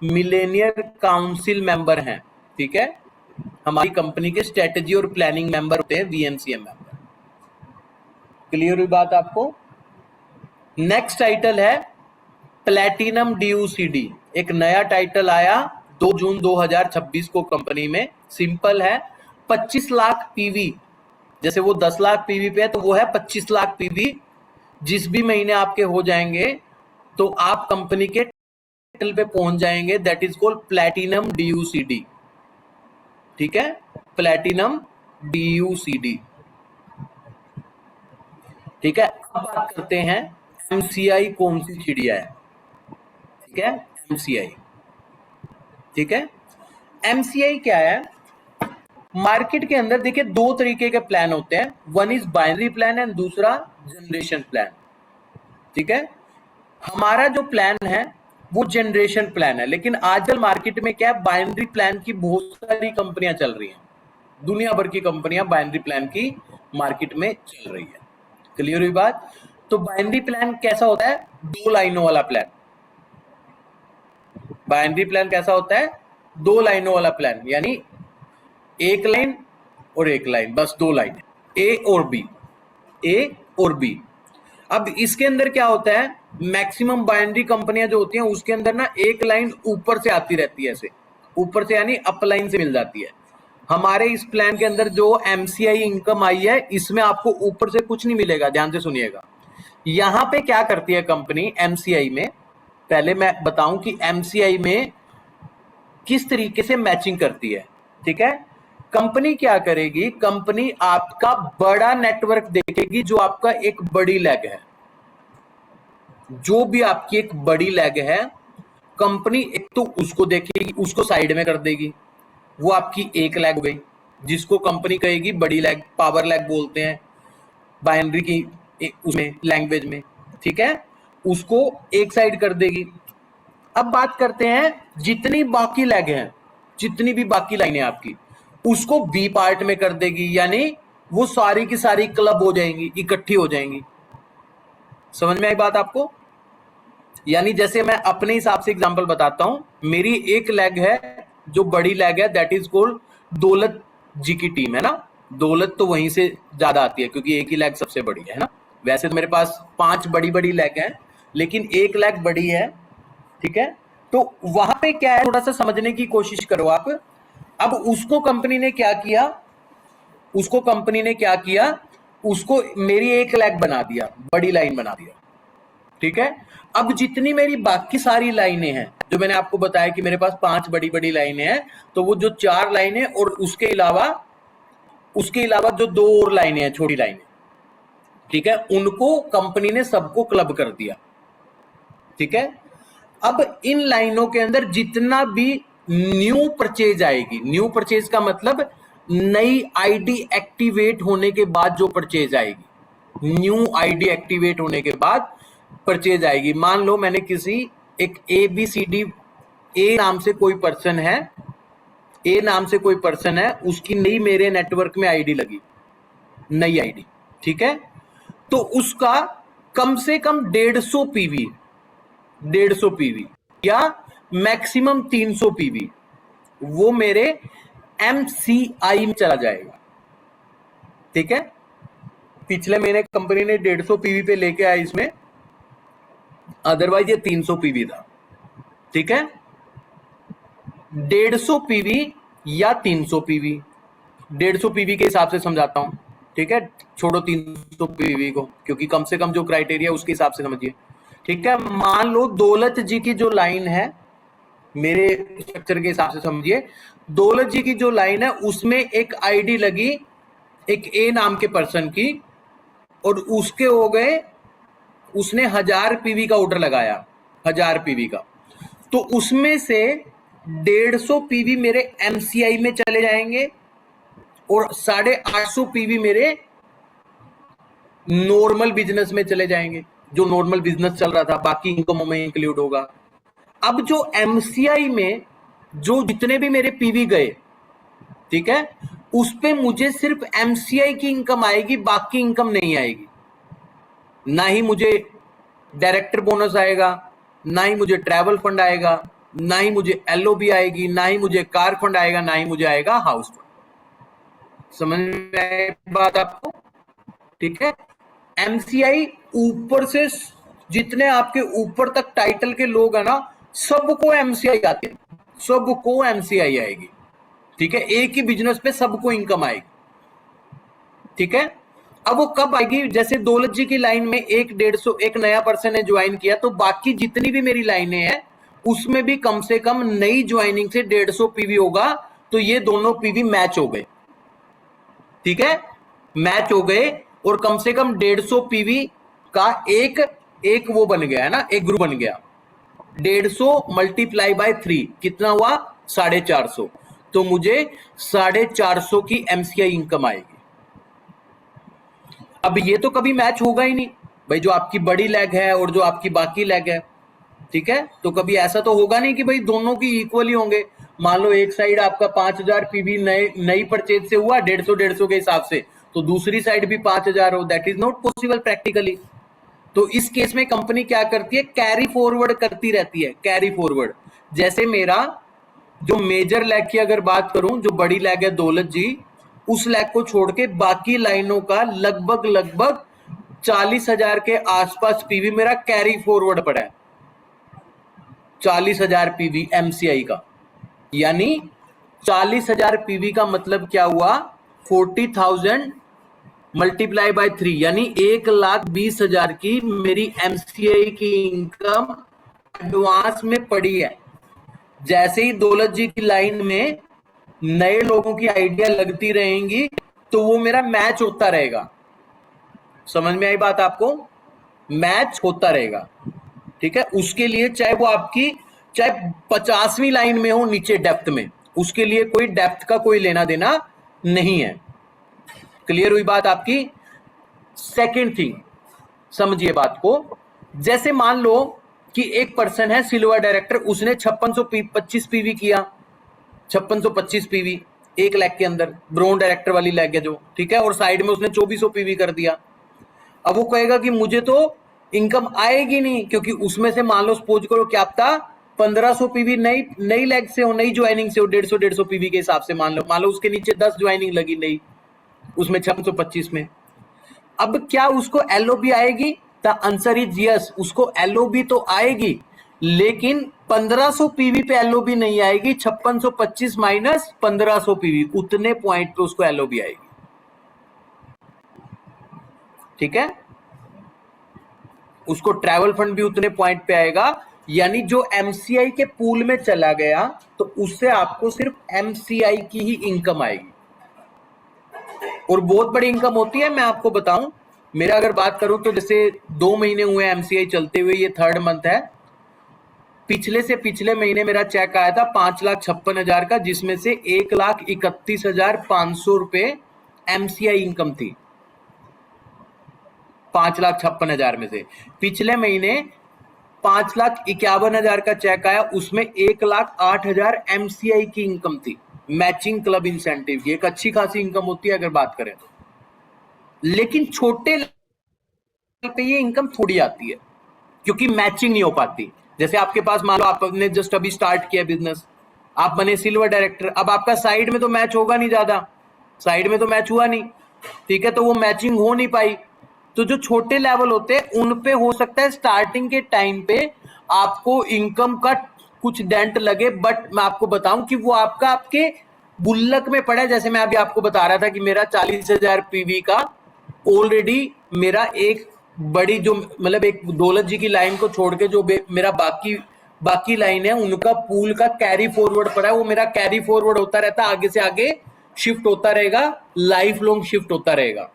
[SPEAKER 1] मिलेनियर काउंसिल मेंबर हैं, ठीक है। हमारी कंपनी के स्ट्रेटेजी और प्लानिंग मेंबर होते हैं वीएमसीएम मेंबर। क्लियर हुई बात आपको? नेक्स्ट टाइटल है प्लैटिनम डीयूसीडी। एक नया टाइटल आया 2 जून 2026 को कंपनी में। सिंपल है, 25 लाख पीवी, जैसे वो 10 लाख पीवी पे है तो वो है 25 लाख पीवी। जिस भी महीने आपके हो जाएंगे तो आप कंपनी के टाइटल पे पहुंच जाएंगे, दैट इज कॉल्ड प्लैटिनम डीयूसीडी, ठीक है, प्लैटिनम डीयूसीडी, ठीक है। अब बात करते हैं एमसीआई कौन सी चिड़िया है, ठीक है, एमसीआई, ठीक है। एमसीआई क्या है? मार्केट के अंदर देखिए 2 तरीके के प्लान होते हैं, one is binary plan and दूसरा जनरेशन प्लान, ठीक है। हमारा जो प्लान है वो जनरेशन प्लान है, लेकिन आजकल मार्केट में क्या है, बाइनरी प्लान की बहुत सारी कंपनियां चल रही हैं, दुनिया भर की कंपनियां बाइनरी प्लान की मार्केट में चल रही है। क्लियर हुई बात? तो बाइनरी प्लान कैसा होता है? 2 लाइनों वाला प्लान। बाइनरी प्लान कैसा होता है? 2 लाइनों वाला प्लान, यानी 1 लाइन और 1 लाइन, बस 2 लाइन, ए और बी, ए और बी। अब इसके अंदर क्या होता है, मैक्सिमम बाइनरी कंपनियां जो होती हैं उसके अंदर ना 1 लाइन ऊपर से आती रहती है, ऐसे ऊपर से, यानी अपलाइन से मिल जाती है। हमारे इस प्लान के अंदर जो एमसीआई इनकम आई है इसमें आपको ऊपर से कुछ नहीं मिलेगा, ध्यान से सुनिएगा। यहां पे क्या करती है कंपनी एमसीआई में, पहले मैं बताऊं कि एमसीआई में किस तरीके से मैचिंग करती है, ठीक है। कंपनी क्या करेगी, कंपनी आपका बड़ा नेटवर्क देखेगी, जो आपका एक बड़ी लेग है, जो भी आपकी एक बड़ी लेग है, कंपनी एक तो उसको देखेगी, उसको साइड में कर देगी, वो आपकी एक लेग हो गई, जिसको कंपनी कहेगी बड़ी लेग, पावर लेग बोलते हैं बाइनरी की उसमें लैंग्वेज में, ठीक है, उसको एक साइड कर देगी। अब बात करते हैं जितनी बाकी लेग हैं, जितनी भी बाकी लाइनें आपकी, उसको बी पार्ट में कर देगी, यानी वो सारी की सारी क्लब हो जाएंगी, इकट्ठी हो जाएंगी। समझ में आई बात आपको? यानी जैसे मैं अपने हिसाब से एग्जांपल बताता हूं, मेरी एक लेग है जो बड़ी लेग है, दैट इज कॉल्ड दौलत जी की टीम, है ना। दौलत तो वहीं से ज्यादा आती है क्योंकि एक ही लेग सबसे बड़ी है ना। वैसे तो मेरे पास 5 बड़ी बड़ी लेग हैं, लेकिन एक लेग बड़ी है, ठीक है। तो वहां पे क्या है, थोड़ा सा समझने की कोशिश करो आप। अब उसको कंपनी ने क्या किया, उसको कंपनी ने क्या किया, उसको मेरी एक लेग बना दिया, बड़ी लाइन बना दिया, ठीक है। अब जितनी मेरी बाकी सारी लाइनें हैं, जो मैंने आपको बताया कि मेरे पास 5 बड़ी बड़ी लाइनें हैं, तो वो जो 4 लाइनें और उसके अलावा जो 2 और लाइनें हैं, छोटी लाइनें, ठीक है, उनको कंपनी ने सबको क्लब कर दिया, ठीक है। अब इन लाइनों के अंदर जितना भी न्यू परचेज आएगी, न्यू परचेज का मतलब नई आईडी एक्टिवेट होने के बाद जो परचेज आएगी, न्यू आईडी एक्टिवेट होने के बाद परचेज आएगी। मान लो मैंने किसी एक ABCD, ए नाम से कोई पर्सन है, ए नाम से कोई पर्सन है, उसकी नई मेरे नेटवर्क में आईडी लगी, नई आईडी, ठीक है। तो उसका कम से कम 150 पीवी, 150 पीवी या मैक्सिमम 300 पीवी वो मेरे एमसीआई में चला जाएगा, ठीक है। पिछले महीने कंपनी ने 150 पीवी पे लेके आया इसमें, अदरवाइज ये 300 पीवी था। ठीक है, 150 पीवी या 300 पीवी। 150 पीवी के हिसाब से समझाता हूं, ठीक है, छोड़ो 300 पीवी को, क्योंकि कम से कम जो क्राइटेरिया उसके हिसाब से समझिए। ठीक है, मान लो दौलत जी की जो लाइन है, मेरे स्ट्रक्चर के हिसाब से समझिए, दौलत जी की जो लाइन है उसमें एक आईडी लगी एक ए नाम के पर्सन की, और उसके हो गए, उसने 1000 पीवी का ऑर्डर लगाया, 1000 पीवी का, तो उसमें से 150 पीवी मेरे एमसीआई में चले जाएंगे और 850 पीवी मेरे नॉर्मल बिजनेस में चले जाएंगे, जो नॉर्मल बिजनेस चल रहा था, बाकी इनकम में इंक्लूड होगा। अब जो एमसीआई में जो जितने भी मेरे पीवी गए, ठीक है, उस पे मुझे सिर्फ एमसीआई की इनकम आएगी, बाकी इनकम नहीं आएगी। ना ही मुझे डायरेक्टर बोनस आएगा, ना ही मुझे ट्रैवल फंड आएगा, ना ही मुझे एलओबी आएगी, ना ही मुझे कार फंड आएगा, ना ही मुझे आएगा हाउस फंड। समझ में आई बात आपको? ठीक है, एमसीआई ऊपर से जितने आपके ऊपर तक टाइटल के लोग हैं ना, सबको एमसीआई आते हैं, सबको एमसीआई आएगी। ठीक है, एक ही बिजनेस पे सबको इनकम आएगी। ठीक है, अब वो कब आएगी? जैसे दौलत जी की लाइन में एक 150 एक नया पर्सन ने ज्वाइन किया, तो बाकी जितनी भी मेरी लाइनें हैं उसमें भी कम से कम नई ज्वाइनिंग से 150 पीवी होगा, तो ये दोनों पीवी मैच हो गए। ठीक है, मैच हो गए, और कम से कम 150 पीवी का एक वो बन गया है ना, एक ग्रुप बन गया। 150 मल्टीप्लाई बाय 3 कितना हुआ? 450। तो मुझे 450 की एमसीआई इनकम आएगी। अब ये तो कभी मैच होगा ही नहीं भाई, जो आपकी बड़ी लेग है और जो आपकी बाकी लेग है। ठीक है, तो कभी ऐसा तो होगा नहीं कि भाई दोनों की इक्वली होंगे। मान लो एक साइड आपका 5000 पीवी नई परचेज से हुआ 150 के हिसाब से, तो दूसरी साइड भी 5000 हो, that is not possible practically. तो इस केस में कंपनी क्या करती है? कैरी फॉरवर्ड करती रहती है, कैरी फॉरवर्ड। जैसे मेरा जो मेजर लैग की अगर बात करूं, जो बड़ी लैग है दौलत जी, उस लैग को छोड़ के बाकी लाइनों का लगभग 40,000 के आसपास पीवी मेरा कैरी फॉरवर्ड पड़ा है। 40,000 पीवी एमसीआई का, यानी 40,000 पीवी का मतलब क्या हुआ? 40,000 मल्टीप्लाई बाय 3, यानी 1,20,000 की मेरी एमसीआई की इनकम एडवांस में पड़ी है। जैसे ही दौलत जी की लाइन में नए लोगों की आइडिया लगती रहेंगी, तो वो मेरा मैच होता रहेगा। समझ में आई बात आपको? मैच होता रहेगा। ठीक है, उसके लिए चाहे वो आपकी चाहे 50वीं लाइन में हो नीचे डेप्थ में, उसके लिए कोई डेप्थ का कोई लेना देना नहीं है। क्लियर हुई बात आपकी? सेकेंड थिंग, समझिए बात को। जैसे मान लो कि एक पर्सन है सिल्वर डायरेक्टर, उसने 5625 पीवी किया, 5625 पीवी 1 लाख के अंदर, ब्रोन डायरेक्टर वाली लैग है जो, ठीक है, और साइड में उसने 2400 पीवी कर दिया। अब वो कहेगा कि मुझे तो इनकम आएगी नहीं, क्योंकि उसमें से मान लो सपोज करो क्या था, 1500 पीवी नई लैग से हो, नई ज्वाइनिंग से हो, 150 पीवी के हिसाब से मान लो उसके नीचे 10 ज्वाइनिंग लगी नई, उसमें 625 में। अब क्या उसको एलओबी आएगी? द आंसर इज यस, उसको एलओबी तो आएगी, लेकिन 1500 पीवी पे एलओबी नहीं आएगी। 5625 माइनस 1500 पीवी, उतने पॉइंट पे उसको एलओबी आएगी। ठीक है, उसको ट्रैवल फंड भी उतने पॉइंट पे आएगा, यानी जो एमसीआई के पूल में चला गया, तो उससे आपको सिर्फ एमसीआई की ही इनकम आएगी, और बहुत बड़ी इनकम होती है। मैं आपको बताऊं, मेरा अगर बात करूं तो जैसे 2 महीने हुए एमसीआई चलते हुए, ये 3rd मंथ है। पिछले से पिछले महीने मेरा चेक आया था 5,56,000 का, जिसमें से 1,31,500 रुपए एमसीआई इनकम थी। 5,56,000 में से पिछले महीने 5,51,000 का चेक आया, उसमें 1,08,000 एमसीआई की इनकम थी, मैचिंग क्लब इंसेंटिव की। एक अच्छी खासी इनकम होती है अगर बात करें तो, लेकिन छोटे लेवल पे ये इनकम थोड़ी आती है, क्योंकि मैचिंग नहीं हो पाती। जैसे आपके पास मान लो आपने जस्ट अभी स्टार्ट किया बिजनेस, आप बने सिल्वर डायरेक्टर, अब आपका साइड में तो मैच होगा नहीं, ज्यादा साइड में तो मैच हुआ नहीं, ठीक है, तो वो मैचिंग हो नहीं पाई, तो जो छोटे लेवल होते हैं उन पे हो सकता है स्टार्टिंग के टाइम पे आपको इनकम का कुछ डेंट लगे, बट मैं आपको बताऊं कि वो आपके गुल्लक में पड़ा है। जैसे मैं अभी आपको बता रहा था कि मेरा 40,000 पीवी का ऑलरेडी मेरा एक बड़ी जो मतलब एक दौलत जी की लाइन को छोड़ के जो मेरा बाकी बाकी लाइन है उनका पूल का कैरी फॉरवर्ड पड़ा है, वो मेरा कैरी फॉरवर्ड होता रहता है, आगे से आगे शिफ्ट होता रहेगा, लाइफ लॉन्ग शिफ्ट होता रहेगा।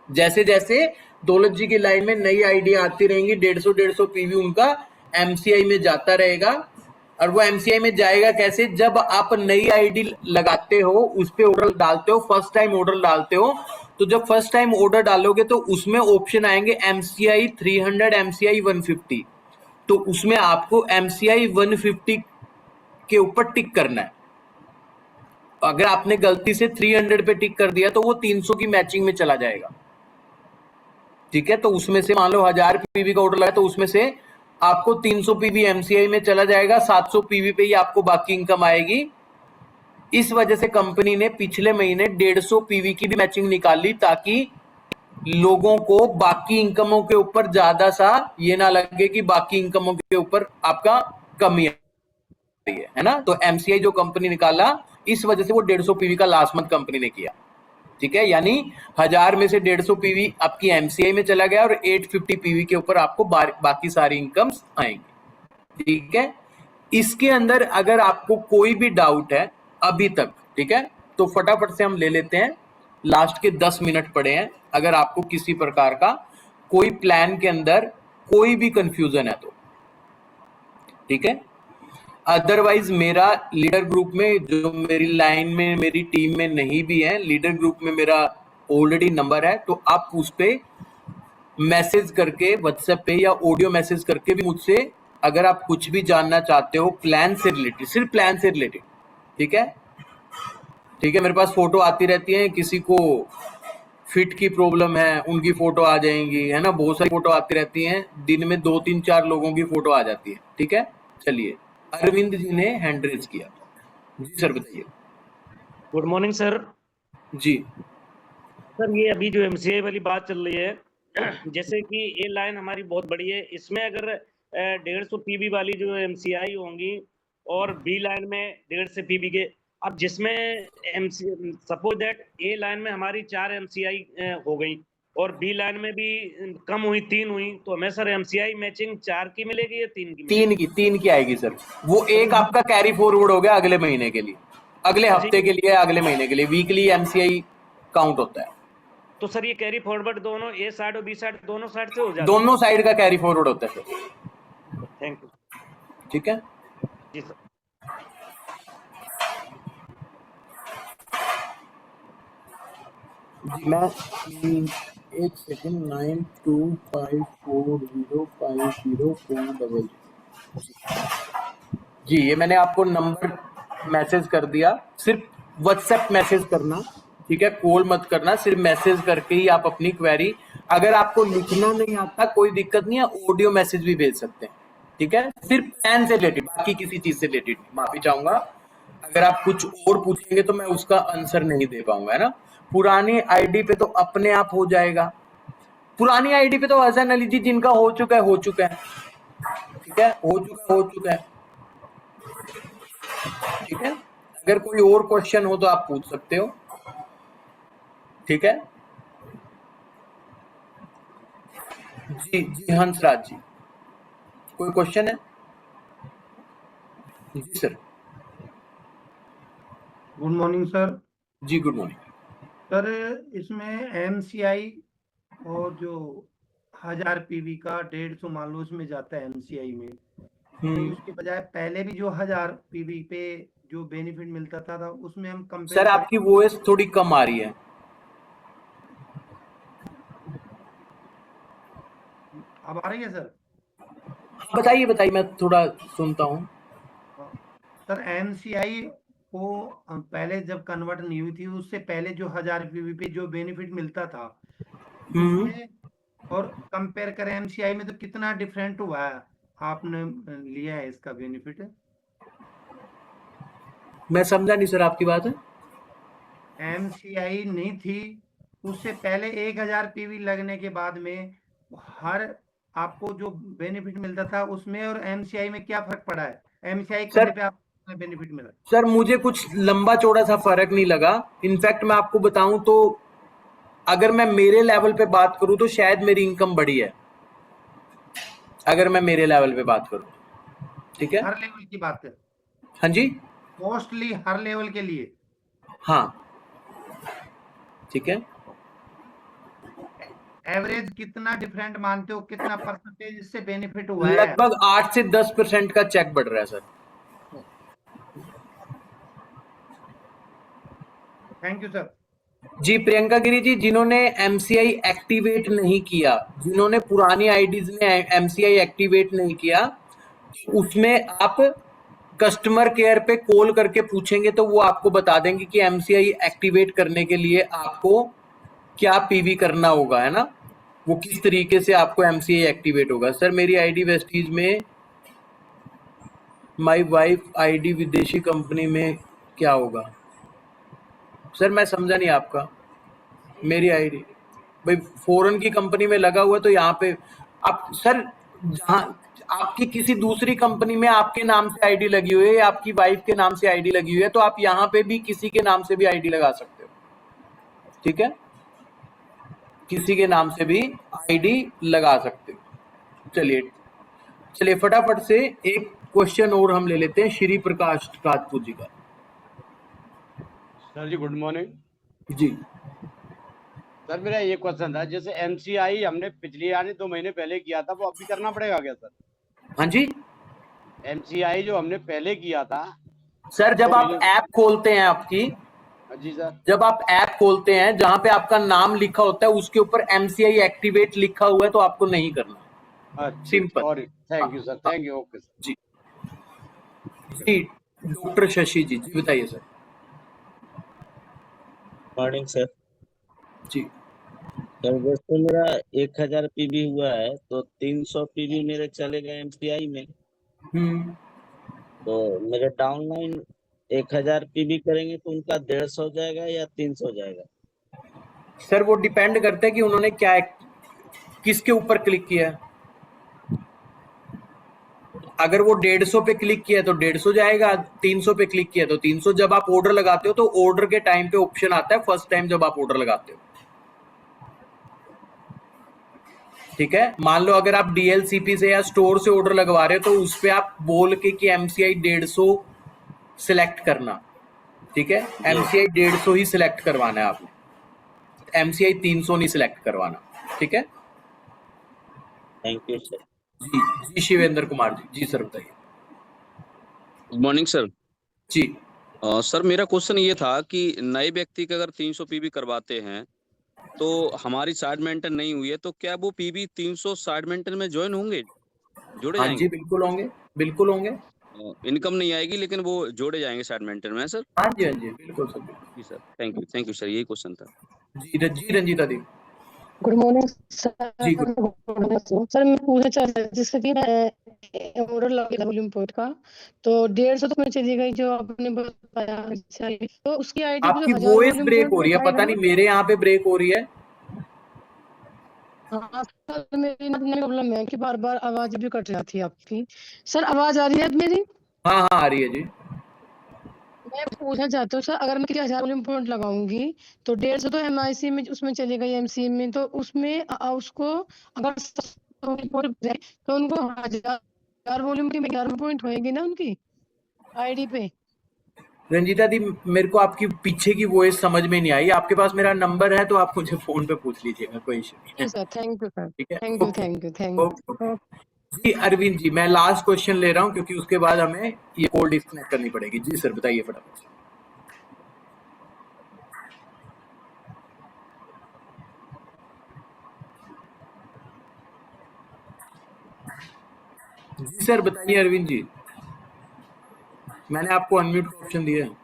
[SPEAKER 1] जैसे जैसे दौलत जी की लाइन में नई आइडिया आती रहेंगी, 150 पीवी उनका एमसीआई में जाता रहेगा। और वो एमसीआई में जाएगा कैसे? जब आप नई आईडी लगाते हो, उस पे ऑर्डर डालते हो, फर्स्ट टाइम ऑर्डर डालते हो, तो जब फर्स्ट टाइम ऑर्डर डालोगे तो उसमें ऑप्शन आएंगे एमसीआई 300, एमसीआई 150। तो उसमें आपको एमसीआई 150 के ऊपर टिक करना है। अगर आपने गलती से 300 पे टिक कर दिया तो वो 300 की मैचिंग में चला जाएगा। ठीक है, तो उसमें से मान लो 1000 पीवी का ऑर्डर लगा तो उसमें से आपको 300 पीवी एमसीआई में चला जाएगा, 700 पीवी पे ही आपको बाकी इनकम आएगी। इस वजह से कंपनी ने पिछले महीने 150 पीवी की भी मैचिंग निकाली, ताकि लोगों को बाकी इनकमों के ऊपर ज्यादा सा ये ना लगे कि बाकी इनकमों के ऊपर आपका कमी है ना। तो एमसीआई जो कंपनी निकाला, इस वजह से वो 150 पीवी का लास्ट मंथ कंपनी ने किया। ठीक है, यानी 1000 में से 150 पीवी आपकी एमसीआई में चला गया और 850 पीवी के ऊपर आपको बाकी सारी इनकम्स आएंगी। ठीक है, इसके अंदर अगर आपको कोई भी डाउट है अभी तक, ठीक है, तो फटाफट से हम ले लेते हैं। लास्ट के 10 मिनट पड़े हैं। अगर आपको किसी प्रकार का कोई प्लान के अंदर कोई भी कंफ्यूजन है तो ठीक है। अदरवाइज मेरा लीडर ग्रुप में, जो मेरी लाइन में मेरी टीम में नहीं भी है, लीडर ग्रुप में मेरा ऑलरेडी नंबर है, तो आप उस पे मैसेज करके व्हाट्सएप पे या ऑडियो मैसेज करके भी मुझसे अगर आप कुछ भी जानना चाहते हो प्लान से रिलेटेड, सिर्फ प्लान से रिलेटेड, ठीक है। ठीक है, मेरे पास फोटो आती रहती है, किसी को फिट की प्रॉब्लम है उनकी फोटो आ जाएंगी, है ना, बहुत सारी फोटो आती रहती हैं, दिन में 2 3 4 लोगों की फोटो आ जाती है। ठीक है, चलिए, अरविंद जी ने हैंड रेज किया। जी सर, बताइए।
[SPEAKER 2] Good morning sir.
[SPEAKER 1] जी
[SPEAKER 2] सर, ये अभी जो एमसीआई वाली बात चल रही है, जैसे कि ये लाइन हमारी बहुत बड़ी है, इसमें अगर 150 पीबी वाली जो एमसीआई होंगी और बी लाइन में 150 पीबी के, अब जिसमें सपोज दैट ए लाइन में हमारी 4 एमसीआई हो गई और बी लाइन में भी कम हुई, 3 हुई, तो हमें सर एमसीआई मैचिंग 4 की मिलेगी या 3 की मिलेगी?
[SPEAKER 1] 3 की आएगी सर। वो एक आपका कैरी फॉरवर्ड हो गया अगले महीने के लिए, अगले हफ्ते के लिए, अगले महीने के लिए। वीकली एमसीआई काउंट होता है।
[SPEAKER 2] तो सर ये कैरी फॉरवर्ड दोनों ए साइड और बी साइड दोनों साइड से हो जाता है?
[SPEAKER 1] दोनों साइड का कैरी फॉरवर्ड होता है सर।
[SPEAKER 2] Thank you.
[SPEAKER 1] ठीक है
[SPEAKER 2] जी सर।
[SPEAKER 1] जी, मैं एक सेकंड, 92540504 जी, ये मैंने आपको नंबर मैसेज कर दिया। सिर्फ व्हाट्सएप मैसेज करना, ठीक है, कॉल मत करना, सिर्फ मैसेज करके ही आप अपनी क्वेरी, अगर आपको लिखना नहीं आता कोई दिक्कत नहीं है, ऑडियो मैसेज भी भेज सकते हैं। ठीक है, सिर्फ प्लान से रिलेटेड, बाकी किसी चीज से रिलेटेड। माफी चाहूंगा, अगर आप कुछ और पूछेंगे तो मैं उसका आंसर नहीं दे पाऊंगा, है ना। पुरानी आईडी पे तो अपने आप हो जाएगा। पुरानी आईडी पे तो ऐसा न लीजिए, जिनका हो चुका है हो चुका है। ठीक है, हो चुका है। ठीक है, अगर कोई और क्वेश्चन हो तो आप पूछ सकते हो। ठीक है, जी जी, हंसराज जी, कोई क्वेश्चन है? जी सर।
[SPEAKER 3] Good morning sir.
[SPEAKER 1] जी गुड मॉर्निंग
[SPEAKER 3] सर, इसमें एमसीआई और जो 1000 पीवी का 150 मान लो उसमें जाता है एमसीआई में, तो उसके बजाय पहले भी जो 1000 पीवी पे जो बेनिफिट मिलता था उसमें हम कंपेयर
[SPEAKER 1] सर, आपकी वॉइस थोड़ी कम आ रही है।
[SPEAKER 3] अब आ रही है सर?
[SPEAKER 1] बताइए बताइए, मैं थोड़ा सुनता हूँ।
[SPEAKER 3] सर, एमसीआई को पहले जब कन्वर्ट नहीं हुई थी, उससे पहले जो 1000 पीवी पे जो बेनिफिट मिलता था उसमें और कंपेयर करें एमसीआई में, तो कितना डिफरेंट हुआ है? आपने लिया है इसका बेनिफिट?
[SPEAKER 1] मैं समझा नहीं सर आपकी बात है।
[SPEAKER 3] एमसीआई नहीं थी उससे पहले 1000 पीवी लगने के बाद में हर आपको जो बेनिफिट मिलता था उसमें और एमसीआई में क्या फर्क पड़ा है? एमसीआई करने
[SPEAKER 1] सर
[SPEAKER 3] पे आपको बेनिफिट मिला?
[SPEAKER 1] सर मुझे कुछ लंबा चौड़ा सा फर्क नहीं लगा। इनफैक्ट मैं आपको बताऊं तो अगर मैं मेरे लेवल पे बात करूं तो शायद मेरी इनकम बढ़ी है, अगर मैं मेरे लेवल पे बात करूं। ठीक है,
[SPEAKER 3] हर लेवल की बात है,
[SPEAKER 1] हाँ जी,
[SPEAKER 3] मोस्टली हर लेवल के लिए।
[SPEAKER 1] हाँ ठीक है।
[SPEAKER 3] एवरेज कितना डिफरेंट मानते हो, कितना परसेंटेज इससे बेनिफिट हुआ है?
[SPEAKER 1] लगभग 8 से 10% का चेक बढ़ रहा है सर।
[SPEAKER 3] Thank you sir.
[SPEAKER 1] जी प्रियंका गिरी जी, जिन्होंने एमसीआई एक्टिवेट नहीं किया, जिन्होंने पुरानी आईडीज में एमसीआई एक्टिवेट नहीं किया, उसमें आप कस्टमर केयर पे कॉल करके पूछेंगे तो वो आपको बता देंगे कि एमसीआई एक्टिवेट करने के लिए आपको क्या पीवी करना होगा, है ना, वो किस तरीके से आपको एमसीआई एक्टिवेट होगा। सर मेरी आईडी वेस्टीज में, माय वाइफ आईडी विदेशी कंपनी में क्या होगा? सर मैं समझा नहीं आपका। मेरी आईडी भाई फॉरेन की कंपनी में लगा हुआ है तो यहाँ पे आप सर, जहाँ आपकी किसी दूसरी कंपनी में आपके नाम से आईडी लगी हुई है या आपकी वाइफ के नाम से आईडी लगी हुई है तो आप यहाँ पे भी किसी के नाम से भी आईडी लगा सकते हो। ठीक है, किसी के नाम से भी आईडी लगा सकते हो। चलिए चलिए फटाफट से एक क्वेश्चन और हम ले लेते हैं श्री प्रकाश राजपूत जी का।
[SPEAKER 4] सर जी गुड मॉर्निंग
[SPEAKER 1] जी
[SPEAKER 4] सर, मेरा ये क्वेश्चन था, जैसे एमसीआई हमने पिछली यानी 2 महीने पहले किया था, वो अभी करना पड़ेगा क्या सर?
[SPEAKER 1] हाँ जी
[SPEAKER 4] एमसीआई जो हमने पहले किया था
[SPEAKER 1] सर, जब आप ऐप खोलते हैं आपकी,
[SPEAKER 4] जी सर,
[SPEAKER 1] जब आप ऐप खोलते हैं जहां पे आपका नाम लिखा होता है उसके ऊपर एमसीआई एक्टिवेट लिखा हुआ है तो आपको नहीं करना। Simple.
[SPEAKER 4] Sorry, thank you sir, thank you, okay sir.
[SPEAKER 1] जी जी डॉक्टर शशि जी, जी बताइए सर।
[SPEAKER 5] Morning sir.
[SPEAKER 1] जी
[SPEAKER 5] सर जैसे मेरा 1000 पीबी हुआ है तो 300 पीबी मेरे चलेगा एमसीआई में, तो मेरे डाउनलाइन 1000 पीबी करेंगे तो उनका 150 जाएगा या 300 जाएगा?
[SPEAKER 1] सर वो डिपेंड करता है कि उन्होंने क्या किसके ऊपर क्लिक किया है। अगर वो 150 पे क्लिक किया तो 150 जाएगा, 300 पे क्लिक किया तो 300। जब आप ऑर्डर लगाते हो तो ऑर्डर के टाइम पे ऑप्शन आता है फर्स्ट टाइम जब आप ऑर्डर लगाते हो। ठीक है, मान लो अगर आप डीएलसीपी से या स्टोर से ऑर्डर लगवा रहे हो तो उस पे आप बोल के कि एमसीआई 150 सिलेक्ट करना। ठीक है, एमसीआई 150 ही सिलेक्ट करवाना है आपने, एमसीआई 300 नहीं सिलेक्ट करवाना। ठीक है,
[SPEAKER 5] थैंक यू सर।
[SPEAKER 1] जी जी शिवेंद्र कुमार जी, जी सर बताइए।
[SPEAKER 6] Good morning sir.
[SPEAKER 1] जी
[SPEAKER 6] सर मेरा क्वेश्चन ये था कि नए व्यक्ति के अगर 300 पीबी करवाते हैं तो हमारी साइड मेंटेन नहीं हुई है तो क्या वो पीबी 300 साइड मेंटेन में ज्वाइन होंगे, जोड़े
[SPEAKER 1] हाँ
[SPEAKER 6] जाएंगे?
[SPEAKER 1] जी बिल्कुल होंगे, बिल्कुल होंगे।
[SPEAKER 6] इनकम नहीं आएगी लेकिन वो जोड़े जाएंगे साइड मेंटेन में सर?
[SPEAKER 1] हाँ जी, हाँ जी बिल्कुल सर, बिल्कुल।
[SPEAKER 6] जी सर, थैंक यू सर, यही क्वेश्चन था।
[SPEAKER 1] जी रंजीता दी।
[SPEAKER 7] Good morning sir.
[SPEAKER 1] जी गुड।
[SPEAKER 7] सर मैं पूछना चाह रहा था जैसे कि ऑर्डर लगे वॉल्यूम पोर्ट का तो 150 तो मैं चली गई जो आपने बताया, तो उसकी आईडी
[SPEAKER 1] आपकी वॉइस ब्रेक हो रही है, पता नहीं मेरे यहाँ पे ब्रेक हो रही है।
[SPEAKER 7] हाँ सर मेरी प्रॉब्लम है कि बार बार आवाज भी कट जाती है आपकी। सर आवाज आ रही है मेरी?
[SPEAKER 1] हाँ हाँ आ रही है जी।
[SPEAKER 7] मैं पूछना चाहता हूँ सर, अगर मैं 1000 वॉल्यूम पॉइंट लगाऊंगी तो 150 तो एमआईसी में उसमें चली गई, एमसी में, तो उसमें उसको अगर तो उनको 1000 वॉल्यूम की 11 पॉइंट होएगी ना उनकी आईडी पे?
[SPEAKER 1] रंजीता दी मेरे को आपकी पीछे की वॉइस समझ में नहीं आई। आपके पास मेरा नंबर है तो आप मुझे फोन पे पूछ लीजिएगा, कोई इशू नहीं है।
[SPEAKER 7] सर थैंक यू सर,
[SPEAKER 1] ठीक है,
[SPEAKER 7] thank you
[SPEAKER 1] okay
[SPEAKER 7] thank you thank you.
[SPEAKER 1] Okay. जी अरविंद जी, मैं लास्ट क्वेश्चन ले रहा हूँ क्योंकि उसके बाद हमें ये कॉल डिस्कनेक्ट करनी पड़ेगी। जी सर बताइए फटाफट से। जी सर बताइए अरविंद जी, मैंने आपको अनम्यूट का ऑप्शन दिया है।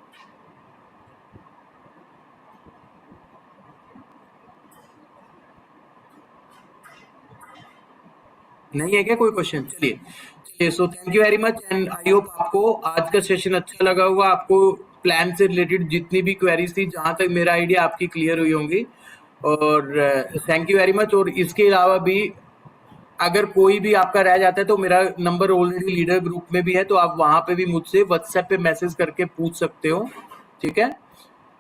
[SPEAKER 1] नहीं है क्या कोई क्वेश्चन? चलिए so thank you very much and I hope आपको आज का सेशन अच्छा लगा होगा। आपको प्लान से रिलेटेड जितनी भी क्वेरीज थी, जहां तक मेरा आइडिया आपकी क्लियर हुई होंगी। और थैंक यू वेरी मच। और इसके अलावा भी अगर कोई भी आपका रह जाता है तो मेरा नंबर ऑलरेडी लीडर ग्रुप में भी है, तो आप वहां पे भी मुझसे व्हाट्सएप पे मैसेज करके पूछ सकते हो, ठीक है।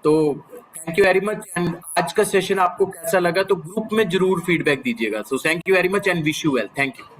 [SPEAKER 1] तो thank you very much. And आज का सेशन आपको कैसा लगा तो ग्रुप में जरूर फीडबैक दीजिएगा। So thank you very much and wish you well. Thank you.